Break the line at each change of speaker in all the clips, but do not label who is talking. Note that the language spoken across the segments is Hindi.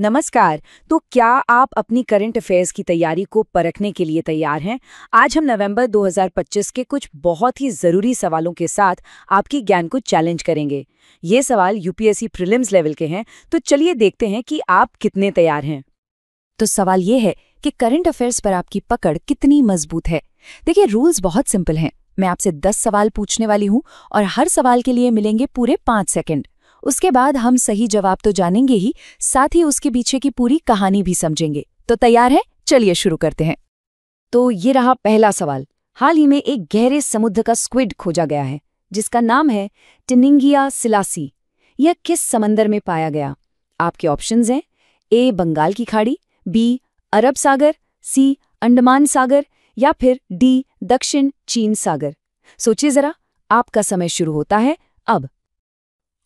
नमस्कार। तो क्या आप अपनी करंट अफेयर्स की तैयारी को परखने के लिए तैयार हैं? आज हम नवंबर 2025 के कुछ बहुत ही ज़रूरी सवालों के साथ आपकी ज्ञान को चैलेंज करेंगे। ये सवाल यूपीएससी प्रीलिम्स लेवल के हैं, तो चलिए देखते हैं कि आप कितने तैयार हैं। तो सवाल ये है कि करंट अफेयर्स पर आपकी पकड़ कितनी मजबूत है। देखिए, रूल्स बहुत सिंपल हैं। मैं आपसे 10 सवाल पूछने वाली हूँ और हर सवाल के लिए मिलेंगे पूरे 5 सेकंड। उसके बाद हम सही जवाब तो जानेंगे ही, साथ ही उसके पीछे की पूरी कहानी भी समझेंगे। तो तैयार है? चलिए शुरू करते हैं। तो ये रहा पहला सवाल। हाल ही में एक गहरे समुद्र का स्क्विड खोजा गया है, जिसका नाम है टिनिंगिया सिलासी। यह किस समंदर में पाया गया? आपके ऑप्शंस हैं ए बंगाल की खाड़ी, बी अरब सागर, सी अंडमान सागर या फिर डी दक्षिण चीन सागर। सोचिए जरा, आपका समय शुरू होता है अब।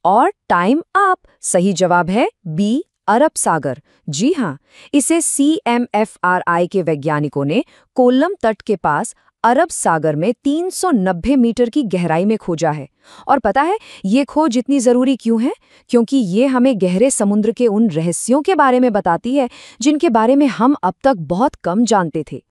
और टाइम अप। सही जवाब है बी अरब सागर। जी हाँ, इसे CMFRI के वैज्ञानिकों ने कोल्लम तट के पास अरब सागर में 390 मीटर की गहराई में खोजा है। और पता है ये खोज इतनी जरूरी क्यों है? क्योंकि ये हमें गहरे समुद्र के उन रहस्यों के बारे में बताती है जिनके बारे में हम अब तक बहुत कम जानते थे।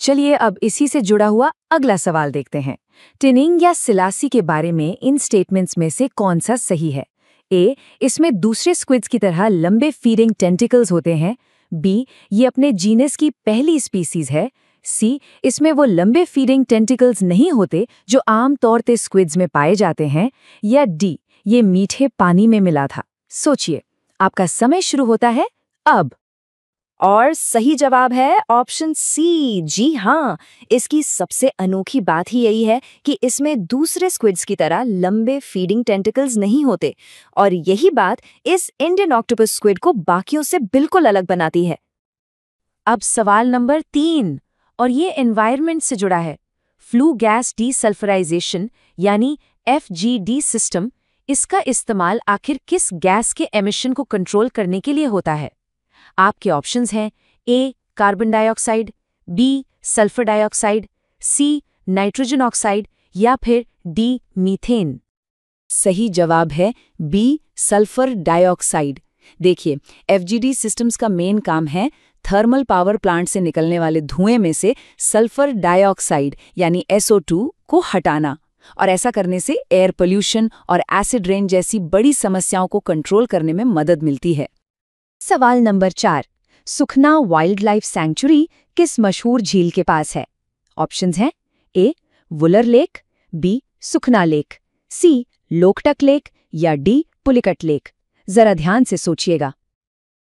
चलिए अब इसी से जुड़ा हुआ अगला सवाल देखते हैं। टिनिंगिया सिलासी के बारे में इन स्टेटमेंट्स में से कौन सा सही है? ए, इसमें दूसरे स्क्विड्स की तरह लंबे फीडिंग टेंटिकल्स होते हैं। बी, ये अपने जीनस की पहली स्पीसीज है। सी, इसमें वो लंबे फीडिंग टेंटिकल्स नहीं होते जो आम तौर पे स्क्विड्स में पाए जाते हैं। या डी, ये मीठे पानी में मिला था। सोचिए, आपका समय शुरू होता है अब। और सही जवाब है ऑप्शन सी। जी हाँ, इसकी सबसे अनोखी बात ही यही है कि इसमें दूसरे स्क्विड्स की तरह लंबे फीडिंग टेंटिकल्स नहीं होते, और यही बात इस इंडियन ऑक्टोपस स्क्विड को बाकियों से बिल्कुल अलग बनाती है। अब सवाल नंबर 3, और ये एनवायरनमेंट से जुड़ा है। फ्लू गैस डीसल्फराइजेशन यानी FGD सिस्टम, इसका इस्तेमाल आखिर किस गैस के एमिशन को कंट्रोल करने के लिए होता है? आपके ऑप्शंस हैं A carbon dioxide, B sulphur dioxide, C nitrogen oxide या फिर डी मीथेन। सही जवाब है बी सल्फर डाइऑक्साइड। देखिए, FGD सिस्टम्स का मेन काम है थर्मल पावर प्लांट से निकलने वाले धुएं में से सल्फर डाइऑक्साइड यानी SO2 को हटाना, और ऐसा करने से एयर पोल्यूशन और एसिड रेन जैसी बड़ी समस्याओं को कंट्रोल करने में मदद मिलती है। सवाल नंबर 4, सुखना वाइल्ड लाइफ सैंक्चुरी किस मशहूर झील के पास है? ऑप्शंस हैं ए वुलर लेक, बी सुखना लेक, सी लोकटक लेक या डी पुलिकट लेक। जरा ध्यान से सोचिएगा।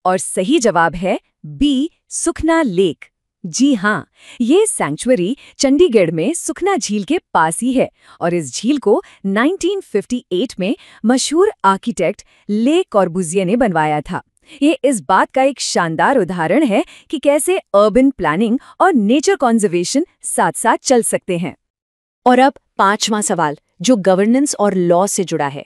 और सही जवाब है बी सुखना लेक। जी हाँ, ये सैंक्चुरी चंडीगढ़ में सुखना झील के पास ही है, और इस झील को 1958 में मशहूर आर्किटेक्ट ले कॉर्बुजिए ने बनवाया था। ये इस बात का एक शानदार उदाहरण है कि कैसे अर्बन प्लानिंग और नेचर कंजर्वेशन साथ साथ चल सकते हैं। और अब 5वां सवाल, जो गवर्नेंस और लॉ से जुड़ा है।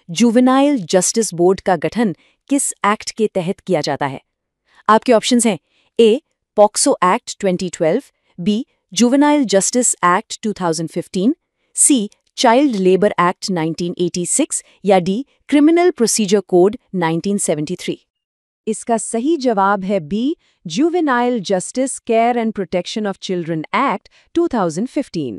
जुवेनाइल जस्टिस बोर्ड का गठन किस एक्ट के तहत किया जाता है? आपके ऑप्शंस हैं A POCSO act 2012, B juvenile justice act 2015, C child labour act 1986 या डी क्रिमिनल प्रोसीजर कोड 1973। इसका सही जवाब है B juvenile justice care and protection of children act 2015।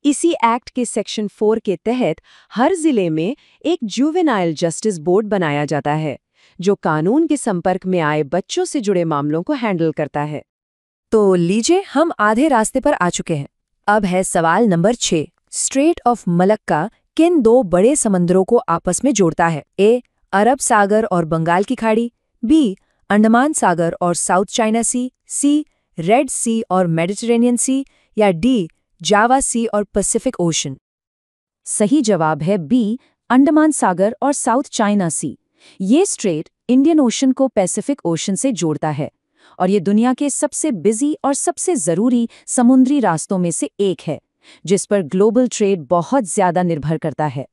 इसी एक्ट के सेक्शन 4 के तहत हर जिले में एक जुवेनाइल जस्टिस बोर्ड बनाया जाता है, जो कानून के संपर्क में आए बच्चों से जुड़े मामलों को हैंडल करता है। तो लीजिए, हम आधे रास्ते पर आ चुके हैं। अब है सवाल नंबर 6, स्ट्रेट ऑफ मलक्का किन 2 बड़े समंदरों को आपस में जोड़ता है? ए अरब सागर और बंगाल की खाड़ी, बी अंडमान सागर और साउथ चाइना सी, सी रेड सी और मेडिटेरेनियन सी या डी जावा सी और पैसिफिक ओशन। सही जवाब है बी अंडमान सागर और साउथ चाइना सी। ये स्ट्रेट इंडियन ओशन को पैसिफिक ओशन से जोड़ता है, और ये दुनिया के सबसे बिजी और सबसे जरूरी समुद्री रास्तों में से एक है, जिस पर ग्लोबल ट्रेड बहुत ज्यादा निर्भर करता है।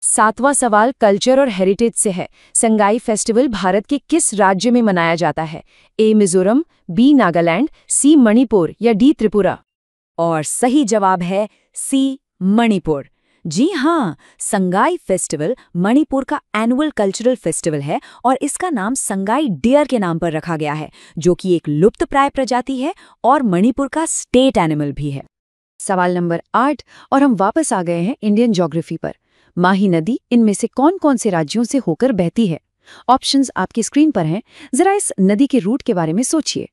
7वां सवाल कल्चर और हेरिटेज से है। संगाई फेस्टिवल भारत के किस राज्य में मनाया जाता है? ए मिजोरम, बी नागालैंड, सी मणिपुर या डी त्रिपुरा। और सही जवाब है सी मणिपुर। जी हाँ, संगाई फेस्टिवल मणिपुर का एनुअल कल्चरल फेस्टिवल है और इसका नाम संगाई डियर के नाम पर रखा गया है, जो कि एक लुप्तप्राय प्रजाति है और मणिपुर का स्टेट एनिमल भी है।
सवाल नंबर 8 और हम वापस आ गए हैं इंडियन ज्योग्राफी पर। माही नदी इनमें से कौन-कौन से राज्यों से होकर बहती है? ऑप्शंस आपकी स्क्रीन पर हैं। जरा इस नदी के रूट के बारे में सोचिए।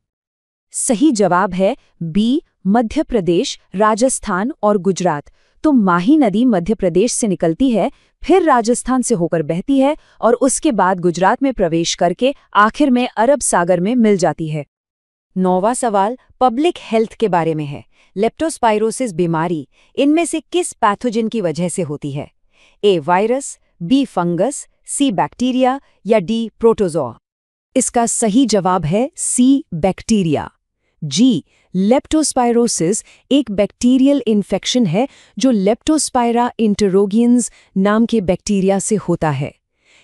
सही जवाब है बी, मध्य प्रदेश, राजस्थान और गुजरात। तो माही नदी मध्य प्रदेश से निकलती है, फिर राजस्थान से होकर बहती है और उसके बाद गुजरात में प्रवेश करके आखिर में अरब सागर में मिल जाती है।
9वां सवाल पब्लिक हेल्थ के बारे में है। लेप्टोस्पाइरोसिस बीमारी इनमें से किस पैथोजन की वजह से होती है? ए वायरस, बी फंगस, सी बैक्टीरिया या डी प्रोटोजोआ?
इसका सही जवाब है सी, बैक्टीरिया। जी, लेप्टोस्पाइरोसिस एक बैक्टीरियल इन्फेक्शन है जो लेप्टोस्पाइरा इंटरोगियंस नाम के बैक्टीरिया से होता है।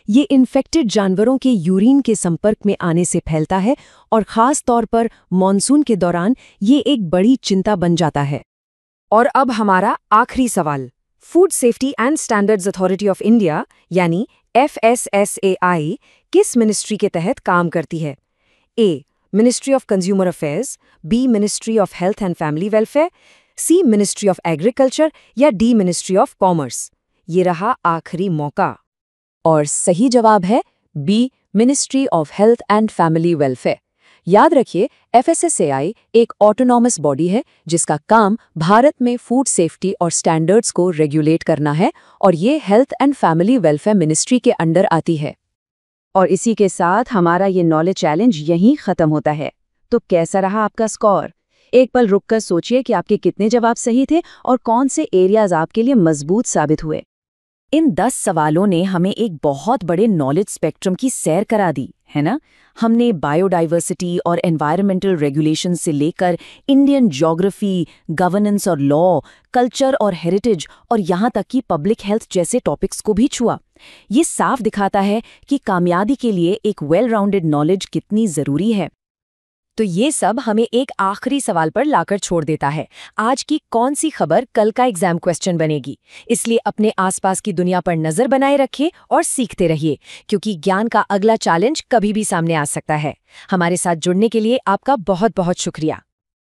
ये इन्फेक्टेड जानवरों के यूरिन के संपर्क में आने से फैलता है और ख़ास तौर पर मॉनसून के दौरान ये एक बड़ी चिंता बन जाता है। और अब हमारा आखिरी सवाल, food safety and standards authority of India यानी FSSAI किस मिनिस्ट्री के तहत काम करती है? A, ministry of consumer affairs, B, ministry of health and family welfare, C, ministry of agriculture या डी, मिनिस्ट्री ऑफ कॉमर्स? ये रहा आखिरी मौका। और सही जवाब है B, ministry of health and family welfare. याद रखिए, FSSAI एक ऑटोनॉमस बॉडी है जिसका काम भारत में फूड सेफ्टी और स्टैंडर्ड्स को रेगुलेट करना है और ये health and family welfare ministry के अंडर आती है। और इसी के साथ हमारा ये नॉलेज चैलेंज यहीं खत्म होता है। तो कैसा रहा आपका स्कोर? एक पल रुककर सोचिए कि आपके कितने जवाब सही थे और कौन से एरियाज आपके लिए मजबूत साबित हुए। इन 10 सवालों ने हमें एक बहुत बड़े नॉलेज स्पेक्ट्रम की सैर करा दी, है ना? हमने बायोडाइवर्सिटी और एनवायरमेंटल रेगुलेशन से लेकर इंडियन ज्योग्राफी, गवर्नेंस और लॉ, कल्चर और हेरिटेज और यहाँ तक कि पब्लिक हेल्थ जैसे टॉपिक्स को भी छुआ। ये साफ दिखाता है कि कामयाबी के लिए एक वेल राउंडेड नॉलेज कितनी ज़रूरी है। तो ये सब हमें एक आखिरी सवाल पर लाकर छोड़ देता है, आज की कौन सी खबर कल का एग्जाम क्वेश्चन बनेगी। इसलिए अपने आसपास की दुनिया पर नजर बनाए रखिए और सीखते रहिए, क्योंकि ज्ञान का अगला चैलेंज कभी भी सामने आ सकता है। हमारे साथ जुड़ने के लिए आपका बहुत बहुत शुक्रिया।